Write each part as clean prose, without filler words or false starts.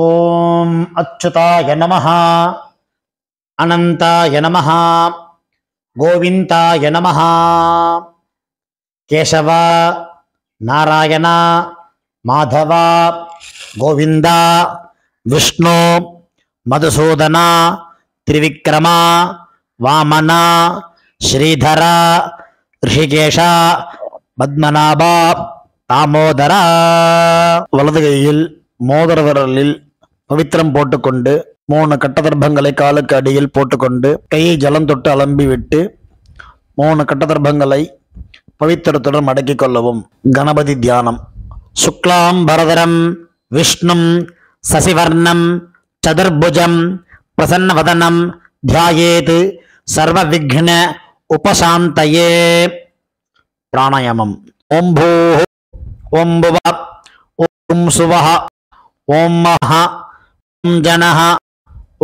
ஓம் அச்சுதாய நமஹ, அனந்தாய நமஹ, கோவிந்தாய நமஹ. கேசவ, நாராயண, மாதவ, கோவிந்தா, விஷ்ணு, மதுசூதன, திரிவிக்ரம, வாமன, ஸ்ரீதர, ரிஷிகேஷ, பத்மநாப, தாமோதர. வலது கையில் மோதிர விரலில் பவித்திரம் போட்டுக்கொண்டு 3 கட்டதர்ப்பங்களை காலுக்கு அடியில் போட்டுக்கொண்டு கையை ஜலம் தொட்டு அலம்பி விட்டு 3 கட்டதர்ப்பங்களை பவித்திரத்துடன் மடக்கிக் கொள்ளவும். கணபதி தியானம். சுக்லாம் பரதரம் விஷ்ணும் சசிவர்ணம் சதுர்புஜம் பிரசன்னவதனம் தியாயேத் சர்வ விக்ன உபசாந்தயே. பிராணாயாமம். ஓம் பூ ஓம் புவ ஓம் சுவஹ ஓம் மஹ ஓம் ஜனஹ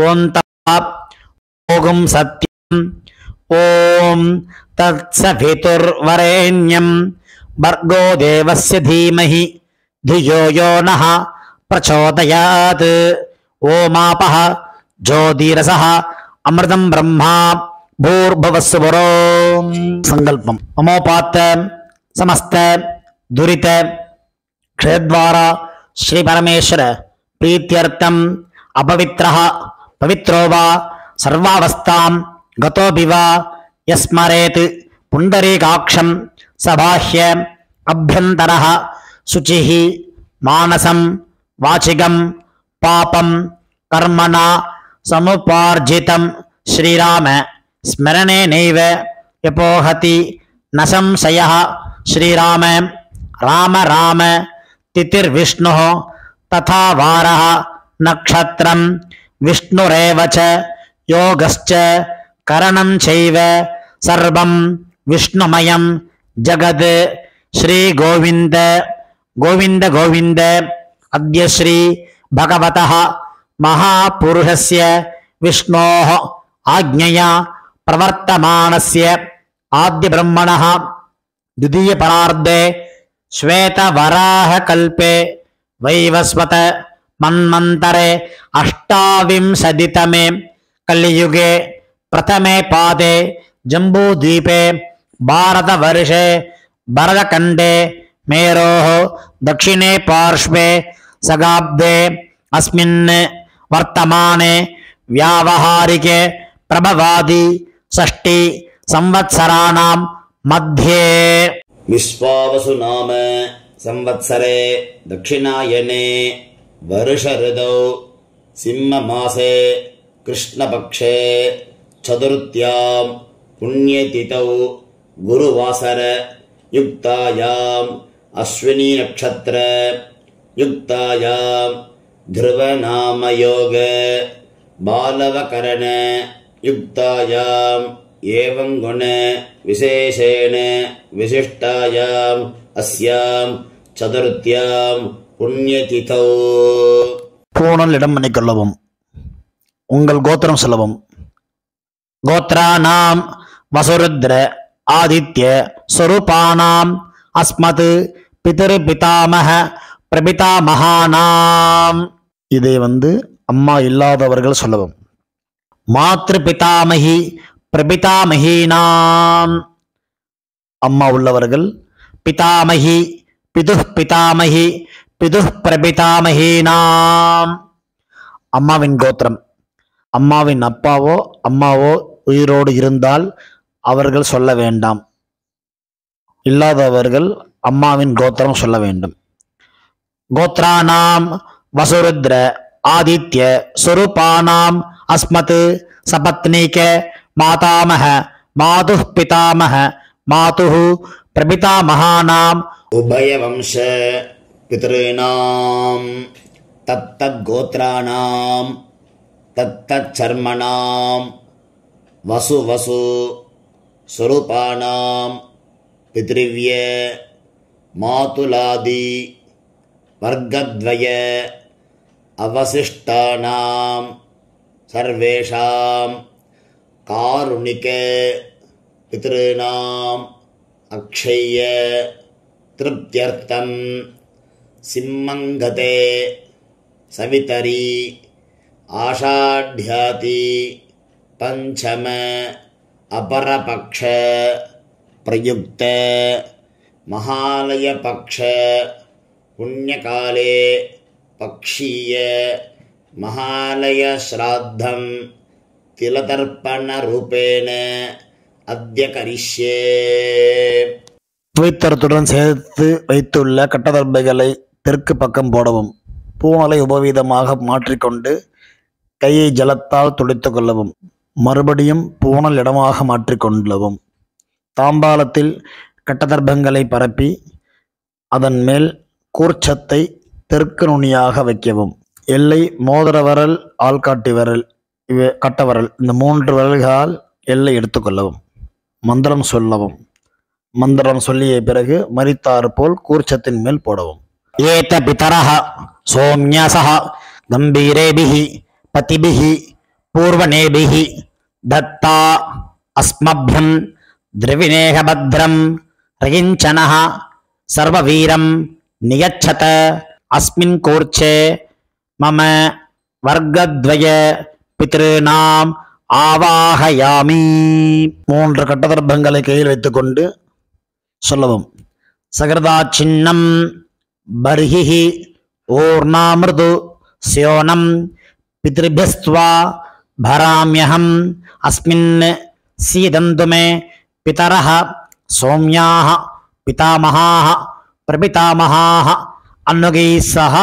ஓம் தப ஓம் சத்யம் ஓம் தத்சவிதுர்வரேண்யம் பர்கோ தேவஸ்ய தீமஹி धियो यो नः प्रचोदयात्. ओमापः ज्योतिरसः अमृतं ब्रह्मा भूर्भुवस्सुवरों. संकल्पम. ममोपात्त समस्त दुरित क्षेत्रद्वारा श्री परमेश्वर प्रीत्यर्थम अपवित्रः पवित्रो वा सर्वावस्थां गतोऽपि वा यस्मरेत् पुण्डरीकाक्षं सबाह्य अभ्यन्तरः शुचिः मानसं वाचिकं पापं कर्मणा समुपार्जितं श्रीराम स्मरणेनैव यपोहति न संशयः. श्रीराम राम राम तिथिर्विष्णुः तथा वारः नक्षत्रं विष्णुरेव च योगश्च करणं चैव सर्वं विष्णुमयं जगत्. श्री गोविंद गोविंद गोविंद. अद्य श्री भगवतः महापुरुषस्य विष्णोः आज्ञया प्रवर्तमानस्य आद्य ब्रह्मणः द्वितीय परार्धे श्वेतवराहकल्पे वैवस्वत मन्वन्तरे अष्टाविंशतितमे कलियुगे प्रथमे पादे जम्बूद्वीपे भारतवर्षे भरतखण्डे मेरोः दक्षिणे पार्श्वे सगाब्दे अस्मिन् वर्तमाने व्यावहारिके प्रभवादि षष्टि संवत्सराणां मध्ये विश्वावसु नाम संवत्सरे दक्षिणायने वर्ष ऋतौ सिंहमासे कृष्णपक्षे चतुर्थ्यां पुण्यतिथौ गुरुवासर युक्तायाम् अश्विनी नक्षत्र युक्तायां ध्रुवनामयोग बालवकरण युक्तायाम् एवं गुण विशेषेण विशिष्टायाम् अस्यां चतुर्थ्यां पुण्यतिथौ. பூணல் இடம் பண்ணிக்கொள்ளவும். உங்கள் கோத்திரம் சொல்லவும். கோத்ரானாம் வசுருத்ர ஆதித்ய ஸ்வரூபானாம் அஸ்மத் பிதர் பிதாமக பிரபிதாமகானாம். இதை அம்மா இல்லாதவர்கள் சொல்லவும். மாத்ரு பிதாமகி பிரபிதாமகீனாம். அம்மா உள்ளவர்கள் பிதாமகி பிதுஹ் பிதாமகி பிதுஹ் பிரபிதாமகீனாம். அம்மாவின் கோத்திரம். அம்மாவின் அப்பாவோ அம்மாவோ உயிரோடு இருந்தால் அவர்கள் சொல்ல வேண்டாம். இல்லாதவர்கள் அம்மாவின் கோத்திரம் சொல்ல வேண்டும். கோத்ரானாம் வசுருத்ர ஆதித்ய ஸ்வரூபானாம் அஸ்மத் சபத்னீக மாதாமக மாதுஹ் பிதாமக மாதுஹ் பிரபிதாமகானாம் उभयवंश पितॄणां तत्तद्गोत्राणां तत्तच्चर्मणां वसु वसु स्वरूपाणां पितृव्य मातुलादि वर्गद्वय अवशिष्टानां सर्वेषां कारुणिक पितॄणाम् अक्षय्य तृप्त्यर्थं सिंहङ्गते सवितरी आषाढ्याति पंचम अपरपक्ष प्रयुक्त महालय पक्ष पुण्यकाले पक्षीय महालय श्राद्धं तिलतर्पण रूपेण अद्य करिष्ये. புவித்தரத்துடன் சேர்த்து வைத்துள்ள கட்டதர்பைகளை தெற்கு பக்கம் போடவும். பூணலை உபவீதமாக மாற்றிக்கொண்டு கையை ஜலத்தால் துடைத்து கொள்ளவும். மறுபடியும் பூணல் இடமாக மாற்றிக்கொள்ளவும். தாம்பாலத்தில் கட்டதர்பங்களை பரப்பி அதன் மேல் கூர்ச்சத்தை தெற்கு நுனியாக வைக்கவும். எல்லை மோதிர விரல், ஆள்காட்டி விரல், கட்டவரல், இந்த 3 விரல்களால் எல்லை எடுத்துக்கொள்ளவும். மந்திரம் சொல்லவும். மந்திரம் சொல்லிய பிறகு மரித்தாறு போல் கூர்ச்சத்தின் மேல் போடவும். ஏத பிதரஹ சோம்யசஹ கம்பீரேபிஹி பதிபிஹி பூர்வநேபிஹி தத்தா அஸ்மப்யம் திரவிணேக பத்ரம் ரகிஞ்சனஹ சர்வவீரம் நியச்சத அஸ்மின் கூர்ச்சே மம வர்க்கத்வய பித்ருநாம் ஆவாஹயாமி. 3 கட்டதர்பங்களை கையில் வைத்துக்கொண்டு சொல்லவும். சகர்தா சின்னம் பர்ஹிஹி ஓர்ணாமிருது ஸ்யோனம் பித்ருபியஸ்த்வா பராம்யஹம் அஸ்மின் சீதந்து மே பிதரஹ சௌம்யாஹ பிதாமஹாஹ பிரபிதாமஹாஹ அன்னுகைஸ்ஸஹ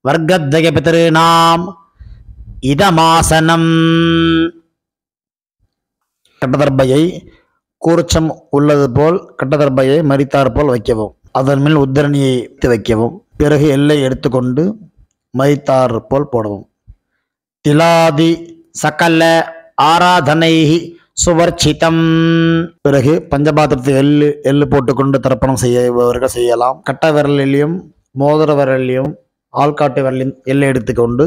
வர்க்கத்வய பித்ருநாம் இதமாசனம். கட்டதர்பையை கூர்ச்சம் உள்ளது போல் கட்டதர்பையை மரித்தார் போல் வைக்கவும். அதன் மேல் உத்தரணியை வைக்கவும். பிறகு எல்லை எடுத்துக்கொண்டு மரித்தார் போல் போடவும். திலாதி சகல ஆராதனை சுவர்ச்சிதம். பிறகு பஞ்சபாத்திரத்தை எள்ளு போட்டுக்கொண்டு தர்ப்பணம் செய்யவர்கள் செய்யலாம். கட்ட விரலிலையும் மோதிர விரலிலையும் ஆள்காட்டு விரலையும் எல்லை எடுத்துக்கொண்டு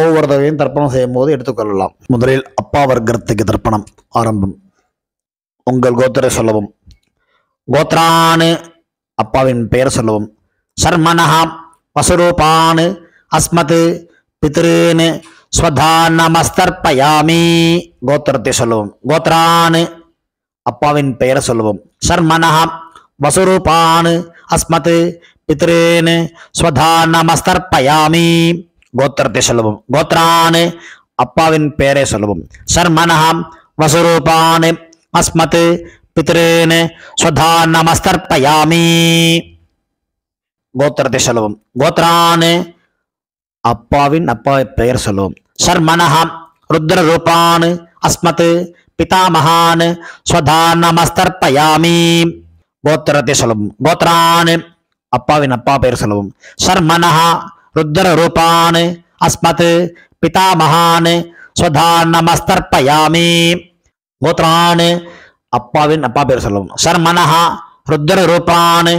ஒவ்வொரு தடவையும் தர்ப்பணம் செய்யும் போது எடுத்துக்கொள்ளலாம். முதலில் அப்பா வர்க்கத்துக்கு தர்ப்பணம் ஆரம்பம். உங்கள் கோத்திரை சொல்லவும். கோத்ரானு அப்பாவின் பெயர் சொல்லவும். சர்மனஹா வசுரூபான் அஸ்மத் பித்ருன் ஸ்வதானமஸ்தர்ப்பயாமி. கோத்திரத்தை சொல்லவும். கோத்ரானு அப்பாவின் பெயர் சொல்லவும். சர்மனஹா வசுரூபான் அஸ்மத் பித்ருன் ஸ்வதானமஸ்தர்ப்பயாமி. கோத்திரத்தை சொல்லவும். கோத்ரான் அப்பாவின் பெயரை சொல்லவும். சர்மனஹா வசுரூபான் அஸ்மத் பித்ருன் ஸ்வதானமஸ்தர்ப்பயாமி. கோத்திரத்தை சொல்லவும். கோத்ரான் அப்பாவின் பெயர் சொல்லவும். சர்மனஹா ருத்ர ரூபான் அஸ்மத் பிதாமஹான் ஸ்வதானமஸ்தர்ப்பயாமி. கோத்திரத்தை சொல்லவும். கோத்ரான் அப்பாவின் பெயர் சொல்லவும். சர்மனஹா ருத்ர ரூபான் அஸ்மத் பிதாமஹான் ஸ்வதானமஸ்தர்ப்பயாமி. கோத்ரான் அப்பாவின் பேர் சொல்லவும். சர்மனஹா ருத்ர ரூபான்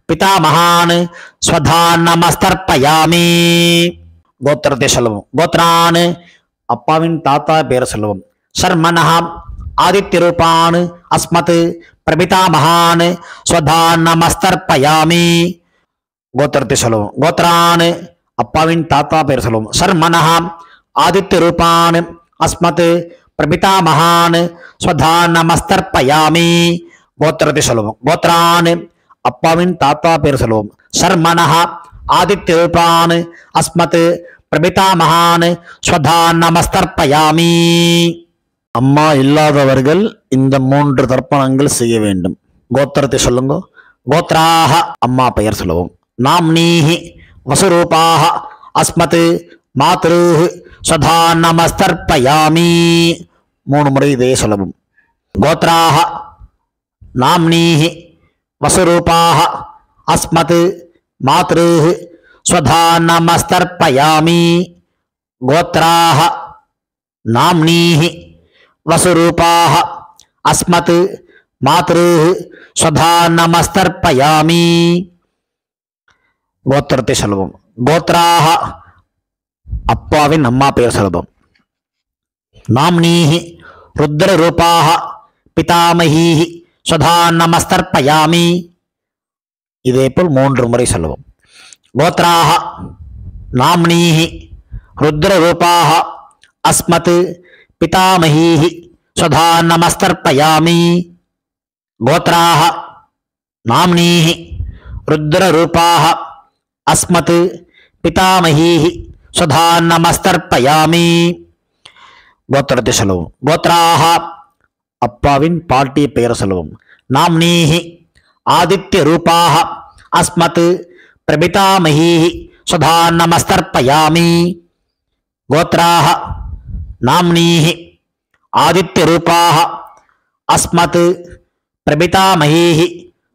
பிதாமஹான் ஸ்வதானமஸ்தர்ப்பயாமி. கோத்திரத்தை சொல்லவும். கோத்ரான் அப்பாவின் தாத்தா பேர் சொல்லவும். சர்மனஹா ஆதித்ய ரூபான் அஸ்மத் பிரபிதாமஹான் ஸ்வதானமஸ்தர்ப்பயாமி. கோத்திரத்தை சொல்லவும். கோத்ரான் அப்பாவின் தாத்தா பேர் சொல்லவும். சர்மனஹா ஆதித்ய ரூபான் அஸ்மத் பிரபிதாமஹான் ஸ்வதானமஸ்தர்ப்பயாமி. கோத்திரத்தை சொல்லவும். கோத்ரான் அப்பாவின் தாத்தா பேர் சொல்லவும். சர்மனஹா ஆதித்ய ரூபான் அஸ்மத் பிரபிதாமஹான் ஸ்வதானமஸ்தர்ப்பயாமி. அம்மா இல்லாதவர்கள் இந்த 3 தர்ப்பணங்கள் செய்ய வேண்டும். கோத்திரத்தை சொல்லுங்க. கோத்ராஹ அம்மா பெயர் சொல்லவும். நாம்னீஹி வசுரூபாஹ அஸ்மத் மாத்ருஹ் ஸ்வதானமஸ்தர்ப்பயாமி. 3 முறை இதையே சொல்லவும். கோத்ராஹ நாம்னீஹி வசுரூபாஹ அஸ்மத் மாத்ருஹ் ஸ்வதானமஸ்தர்ப்பயாமி. கோத்ராஹ நாம்னீஹி வசுரூபாஹ அஸ்மத் மாத்ருஹ் ஸ்வதானமஸ்தர்ப்பயாமி. கோத்திரத்தை சொல்லவும். கோத்ராஹ அப்பாவின் பெயர் சொல்லவும். நாம்னீஹி ருத்ர ரூபாஹ பிதாமஹீஹி ஸ்வதானமஸ்தர்ப்பயாமி. இதேபோல் 3 முறை சொல்லவும். கோத்ராஹ नाम्नीः रुद्ररूपाः अस्मत् पितामहीः स्वधा नमस्तर्पयामि गोत्राः नाम्नीः रुद्ररूपाः अस्मत् पितामहीः स्वधा नमस्तर्पयामि गोत्रத்தை சொல்லுவோம் गोत्राः அப்பாவின் பாட்டி பெயர் சொல்லுவோம் नाम्नीः आदित्यरूपाः अस्मत् प्रपितामहीः स्वधा नमस्तर्पयामि गोत्राः नाम्नीः आदित्यरूपाः अस्मत् प्रपितामहीः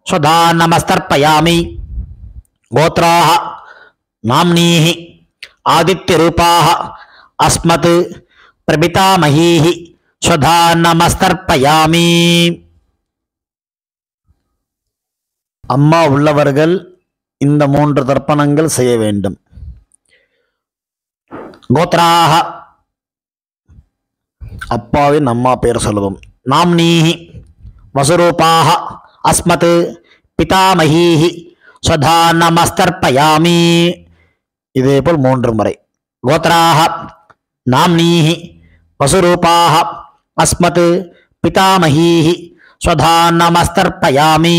स्वधा नमस्तर्पयामि गोत्राः नाम्नीः आदित्यरूपाः अस्मत् प्रपितामहीः स्वधा नमस्तर्पयामि அம்மா உள்ளவர்கள் இந்த 3 தர்ப்பணங்கள் செய்ய வேண்டும். கோத்ராக அப்பாவின் அம்மா பெயர் சொல்லுவோம் நாம்னீஹி வசுரூபாக அஸ்மத் பிதாமஹீஹி ஸ்வதா நமஸ்தர்ப்பயாமி இதேபோல் 3 முறை கோத்ராக நாம்னீஹி வசுரூபாக அஸ்மத் பிதாமஹீஹி ஸ்வதா நமஸ்தர்ப்பயாமி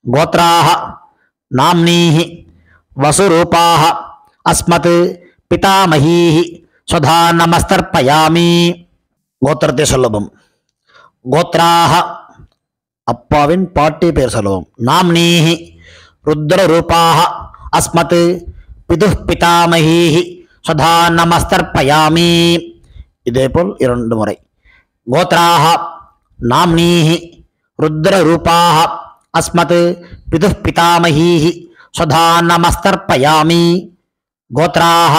गोत्राः नाम्नीः वसुरूपाः अस्मत् पितामहीः स्वधा नमस्तर्पयामि गोत्रத்தை சொல்லுவோம் गोत्राः அப்பாவின் பாட்டி பெயர் சொல்லுவோம் नाम्नीः रुद्ररूपाः अस्मत् पितुः पितामहीः स्वधा नमस्तर्पयामि இதேபோல் 2 முறை गोत्राः नाम्नीः रुद्ररूपाः अस्मत् पितुः पितामहीः स्वधा नमस्तर्पयामि गोत्राः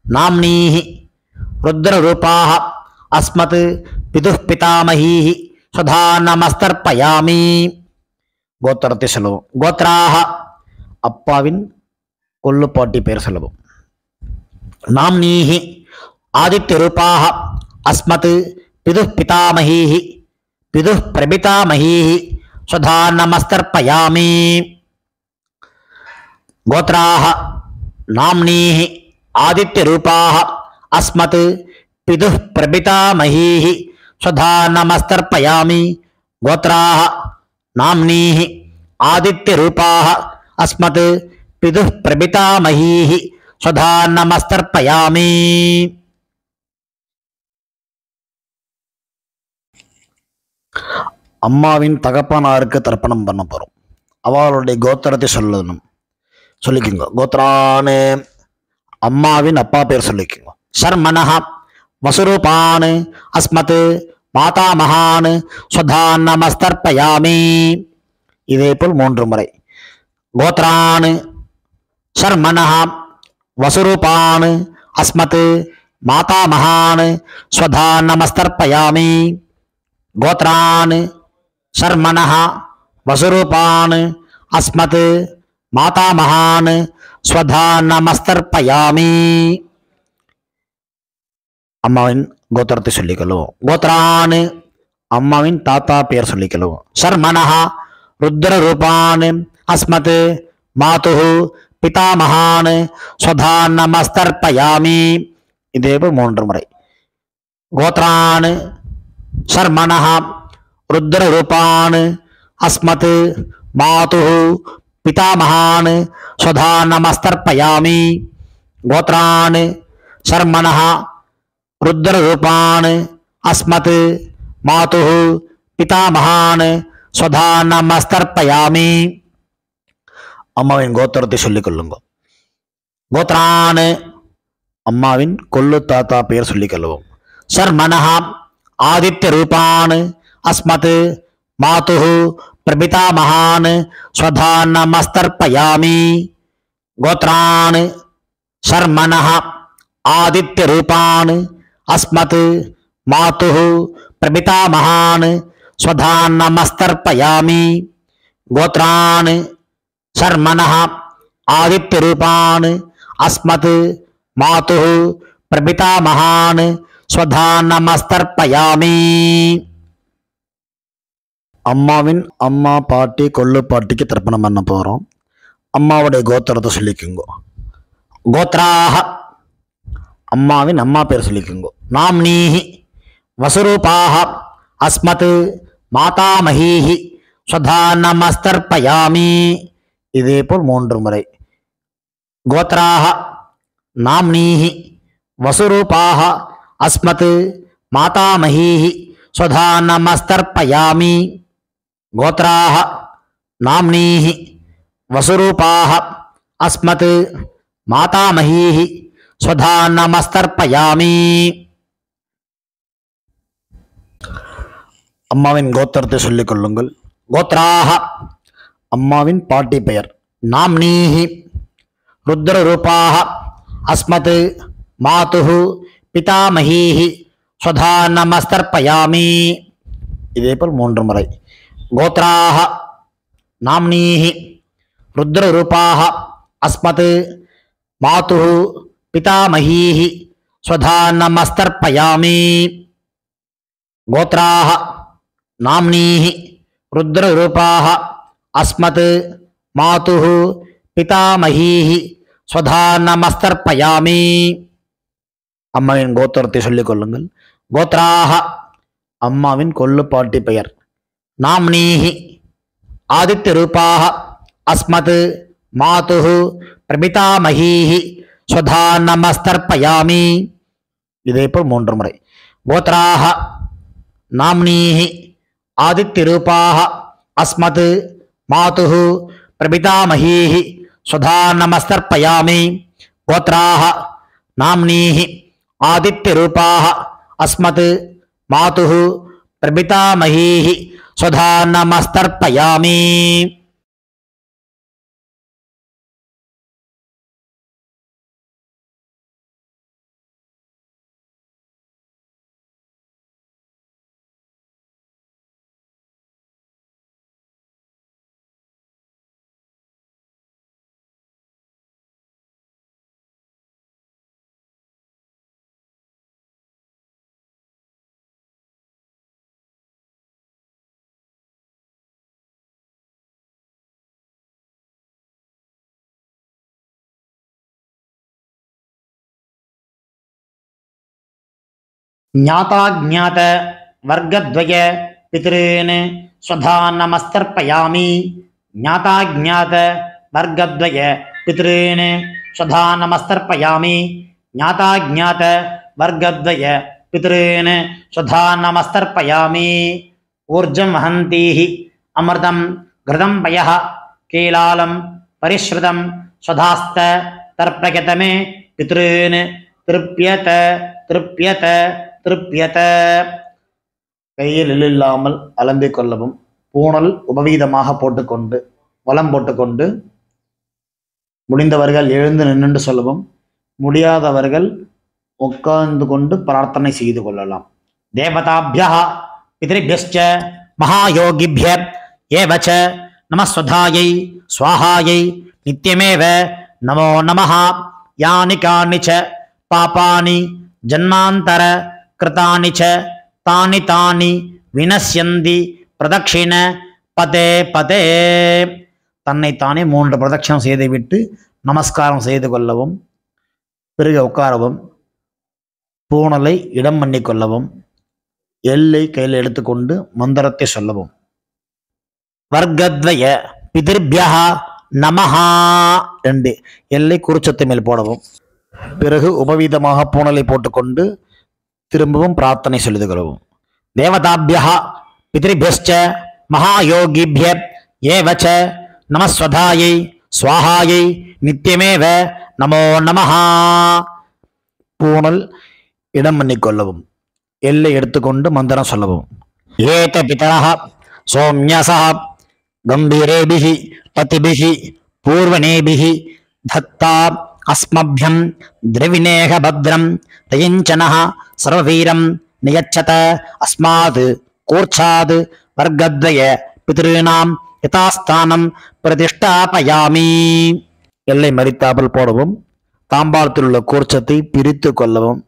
नाम्नीः रुद्ररूपाः अस्मत् पितुः पितामहीः स्वधा नमस्तर्पयामि गोत्रத்தை சொல்லுவோம் गोत्राः அப்பாவின் கொள்ளுப்பாட்டி பெயர் சொல்லுவோம் नाम्नीः आदित्यरूपाः अस्मत् पितुः पितामहीः पितुः प्रपितामहीः स्वधा नमस्तर्पयामि गोत्राः नाम्नीः आदित्यरूपाः अस्मत् पितुः प्रपितामहीः स्वधा नमस्तर्पयामि गोत्राः नाम्नीः आदित्यरूपाः अस्मत् पितुः प्रपितामहीः स्वधा नमस्तर्पयामि அம்மாவின் தகப்பனாருக்கு தர்ப்பணம் பண்ண போகிறோம். அவளுடைய கோத்திரத்தை சொல்லிக்குங்க. கோத்ரானு அம்மாவின் அப்பா பேர் சொல்லிக்குங்க. சர்மனஹ வசுரூபான் அஸ்மத் மாதாமகான் ஸ்வதா நமஸ்தர்ப்பயாமி இதேபோல் 3 முறை கோத்ரான் சர்மனஹ வசுரூபான் அஸ்மத் மாதாமகான் ஸ்வதா நமஸ்தர்ப்பயாமி गोत्रान् शर्मणः वसुरूपान् अस्मत् मातामहान् स्वधा नमस्तर्पयामि அம்மாவின் கோத்திரத்தை சொல்லிக்கொள்ளுவோம் கோத்ரான் அம்மாவின் தாத்தா பெயர் சொல்லிக்கொள்ளுவோம் शर्मणः रुद्ररूपान् अस्मत् मातुः पितामहान् स्वधा नमस्तर्पयामि இதேபோல் 3 முறை கோத்ரான் शर्मणः रुद्ररूपान् अस्मत् मातुः पितामहान् स्वधा नमस्तर्पयामि गोत्रान् शर्मणः रुद्ररूपान् अस्मत् मातुः पितामहान् स्वधा नमस्तर्पयामि அம்மாவின் கோத்திரத்தை சொல்லிக்கொள்ளுங்க கோத்ரான் அம்மாவின் கொள்ளு தாத்தா பெயர் சொல்லிக்கொள்வோம் शर्मणः आदित्यरूपान् अस्मत् मातुः प्रपितामहान् स्वधा नमस्तर्पयामि गोत्रान् शर्मणः आदित्यरूपान् अस्मत् मातुः प्रपितामहान् स्वधा नमस्तर्पयामि गोत्रान् शर्मणः आदित्यरूपान् अस्मत् मातुः प्रपितामहान् स्वधा नमस्तर्पयामि அம்மாவின் அம்மா பாட்டி கொள்ளு பாட்டிக்கு தர்ப்பணம் பண்ண போகிறோம். அம்மாவுடைய கோத்திரத்தை சொல்லிக்குங்க கோத்ராஹ அம்மாவின் அம்மா பேர் சொல்லிக்கோங்க. நாம்னீஹி வசுரூபாஹ அஸ்மத் மாதாமஹீஹி ஸ்வதா நமஸ்தர்ப்பயாமி. இதேபோல் 3 முறை. கோத்ராஹ நாம்னீஹி வசுரூபாஹ அஸ்மத் மாதாமஹீஹி ஸ்வதா நமஸ்தர்ப்பயாமி. கோத்ராஹ நாம்னீஹி வசுரூபாஹ அஸ்மத் மாதாமஹீஹி ஸ்வதா நமஸ்தர்ப்பயாமி. அம்மாவின் கோத்திரத்தை சொல்லிக் கொள்ளுங்கள். கோத்ராஹ அம்மாவின் பாட்டி பெயர். நாம்னீஹி ருத்ரரூபாஹ அஸ்மத் மாதுஹு பிதாமஹீஹி ஸ்வதா நமஸ்தர்ப்பயாமி. இதேபோல் 3 முறை. கோத்ராஹ நாம்னீஹி ருத்ரரூபாஹ அஸ்மத் மாதுஹு பிதாமஹீஹி ஸ்வதா நமஸ்தர்ப்பயாமி. கோத்ராஹ நாம்னீஹி ருத்ரரூபாஹ அஸ்மத் மாதுஹு பிதாமஹீஹி ஸ்வதா நமஸ்தர்ப்பயாமி. அம்மாவின் கோத்திரத்தை சொல்லிக் கொள்ளுங்கள். கோத்ராஹ அம்மாவின் கொள்ளுப்பாட்டி பெயர். நாம்னீஹி ஆதித்யரூபாஹ அஸ்மத் மாதுஹு பிரபிதாமஹீஹி ஸ்வதா நமஸ்தர்ப்பயாமி. இதேபோல் 3 முறை. கோத்ராஹ நாம்னீஹி ஆதித்யரூபாஹ அஸ்மத் மாதுஹு பிரபிதாமஹீஹி ஸ்வதா நமஸ்தர்ப்பயாமி. கோத்ராஹ நாம்னீஹி ஆதித்யரூபாஹ அஸ்மத் மாதுஹு பிரபிதாமஹீஹி ஸ்வதா நமஸ்தர்ப்பயாமி. ஞாதாஜ்ஞாத வர்க்கத்வய பித்ருன் ஸ்வதா நமஸ்தர்ப்பயாமி. ஞாதாஜ்ஞாத வர்க்கத்வய பித்ருன் ஸ்வதா நமஸ்தர்ப்பயாமி. ஞாதாஜ்ஞாத வர்க்கத்வய பித்ருன் ஸ்வதா நமஸ்தர்ப்பயாமி. ஊர்ஜம் வஹந்தீஹி அமிர்தம் கிருதம் பயः கீலாலம் பரிஸ்ருதம் ஸ்வதாஸ்த தர்ப்பயதமே பித்ருன் திருப்யத திருப்யத திருப்யத. கையில் இல்லாமல் அலம்பிக் கொள்ளவும். பூணல் உபவீதமாக போட்டுக்கொண்டு வலம் போட்டுக்கொண்டு முடிந்தவர்கள் எழுந்து நின்று சொல்லவும். முடியாதவர்கள் உட்கார்ந்து கொண்டு பிரார்த்தனை செய்து கொள்ளலாம். தேவதாபியः பித்ருभ्यश्च மகாயோகிभ्य ஏவ ச நமஸ்வதாயை ஸ்வாஹாயை நித்யமேவ நமோ நமः. யானி கானி ச பாபானி ஜன்மாந்தர கிருதானி ச தானி தானி வினஸ்யந்தி பிரதட்சிண பதே பதே. தன்னைத்தானே 3 பிரதட்சணம் செய்துவிட்டு நமஸ்காரம் செய்து கொள்ளவும். பிறகு உட்காரவும். பூணலை இடம் பண்ணி கொள்ளவும். எல்லை கையில் எடுத்துக்கொண்டு மந்திரத்தை சொல்லவும். வர்க்கத்வய பிதிர்பியः நமஹா 2 எல்லை குறிச்சத்து மேல் போடவும். பிறகு உபவீதமாக பூணலை போட்டுக்கொண்டு திரும்பவும் பிரார்த்தனை சொல்லிது கொள்ளவும். தேவதாபியः பித்ருभ्यश्च மகாயோகிभ्य ஏவ ச நமஸ்வதாயை ஸ்வாஹாயை நித்யமேவ நமோ நமः. பூணல் இடம் பண்ணிக்கொள்ளவும். எல்லை எடுத்துக்கொண்டு மந்திரம் சொல்லவும். ஏத பிதரः சோம்யசः கம்பீரேபிஹி பதிபிஹி பூர்வனேபிஹி தத்தா அஸ்மப்யம் திரவிணேக பத்ரம் தயஞ்சனः சர்வவீரம் நியச்சத அஸ்மாத் கூர்ச்சாத் வர்க்கத்வய பித்ருணாம் யதாஸ்தானம் பிரதிஷ்டாபயாமி. எல்லை மறித்தாமல் போடவும். தாம்பாளத்தில் உள்ள கூர்ச்சத்தை பிரித்து கொள்ளவும்.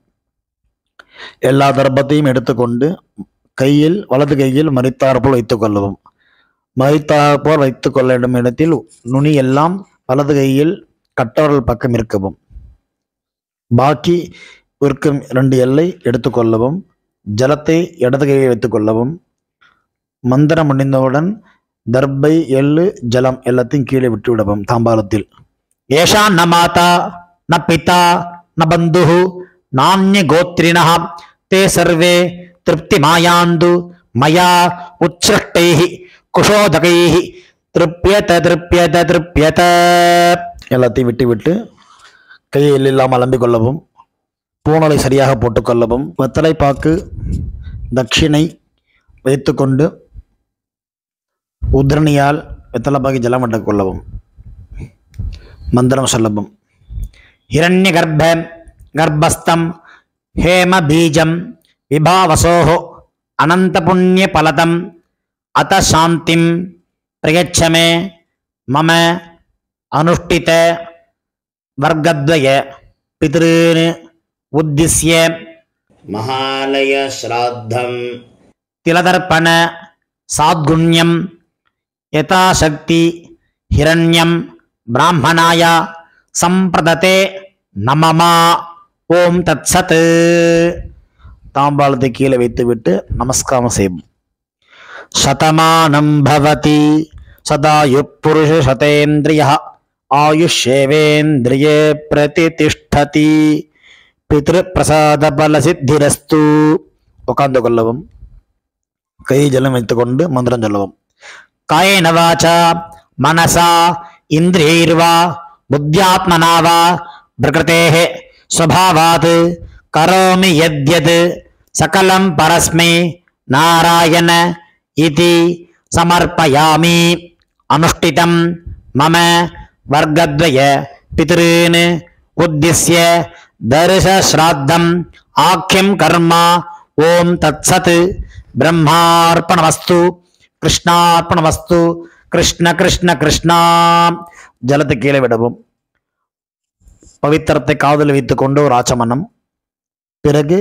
எல்லா தர்ப்பத்தையும் எடுத்துக்கொண்டு கையில் வலது கையில் மறித்தாற்போல் வைத்துக் கொள்ளவும். மறித்தாற்போல் வைத்துக் கொள்ள வேண்டும் இடத்தில் நுனி எல்லாம் வலது கையில் கட்டவரல் பக்கம் இருக்கவும். பாக்கி இருக்கும் 2 எல்லை எடுத்துக்கொள்ளவும். ஜலத்தை இடது கையில் வைத்துக்கொள்ளவும். மந்திரம் முடிந்தவுடன் தர்பை, எள்ளு, ஜலம் எல்லாத்தையும் கீழே விட்டு விடவும் தாம்பாலத்தில். ஏஷா ந மாதா ந பிதா ந பந்து நானிய கோத்ரிண தே சர்வே திருப்தி மாயாந்து மயா உச்சிருஷ்டை குஷோதகை திருப்பியத திருப்பியத திருப்பியத. எல்லாத்தையும் விட்டு விட்டு கையை இல்லாமல் அலம்பிக் கொள்ளவும். பூணலை சரியாக போட்டுக்கொள்ளவும். வெத்தலை பாக்கு தட்சிணை வைத்துக்கொண்டு உத்ரணியால் வெத்தலை பாக்கி ஜலம் விட்டுக் கொள்ளவும். மந்திரம் சொல்லவும். ஹிரண்ய கர்ப்ப கர்ப்பஸ்தம் ஹேம பீஜம் விபாவசோஹோ அனந்த புண்ணிய பலதம் அத சாந்திம் பிரயச்சமே மம அனுஷ்டித வர்க்கத்வய பித்ருன் உத்திஸ்ய மகாலய ஸ்ராத்தம் திலதர்ப்பண சாத்குண்யம் யதாசக்தி ஹிரண்யம் பிராமணாய சம்பிரததே நமமா. ஓம் தத்சத். தாம்பாளத்தை கீழே வைத்துவிட்டு நமஸ்காரம் செய்வோம். சதமானம் பவதி சதாயு புருஷ சதேந்திரிய ஆயுஷேவேந்திரியே பிரதிதிஷ்டதி பித்ரு பிரசாத பல சித்திரஸ்து. உட்கார்ந்து கொள்ளவும். கை ஜலம் வைத்துக்கொண்டு மந்திரம் சொல்லவும். காயேன வாசா மனசா இந்திரியைர்வா புத்தியாத்மனா வா பிரகிருதேஹ ஸ்வபாவாத் கரோமி யத்யத் சகலம் பரஸ்மை நாராயண இதி சமர்ப்பயாமி. அனுஷ்டிதம் மம வர்க்கத்வய பித்ருன் உத்திஸ்ய தர்ஷ ஸ்ராத்தம் ஆக்யம் கர்மா. ஓம் தத்சத். பிரம்மார்ப்பணமஸ்து. கிருஷ்ணார்ப்பணமஸ்து. கிருஷ்ண கிருஷ்ண கிருஷ்ணா. ஜலத்தை கீழே விடவும். பவித்திரத்தை காதில் வைத்துக் கொண்டு ஒரு ஆச்சமனம். பிறகு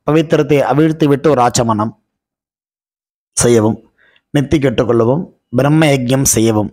பவித்திரத்தை அவிழ்த்து விட்டு ஒரு ஆச்சமனம் செய்யவும். நெத்தி கெட்டுக்கொள்ளவும். பிரம்ம யஜ்யம் செய்யவும்.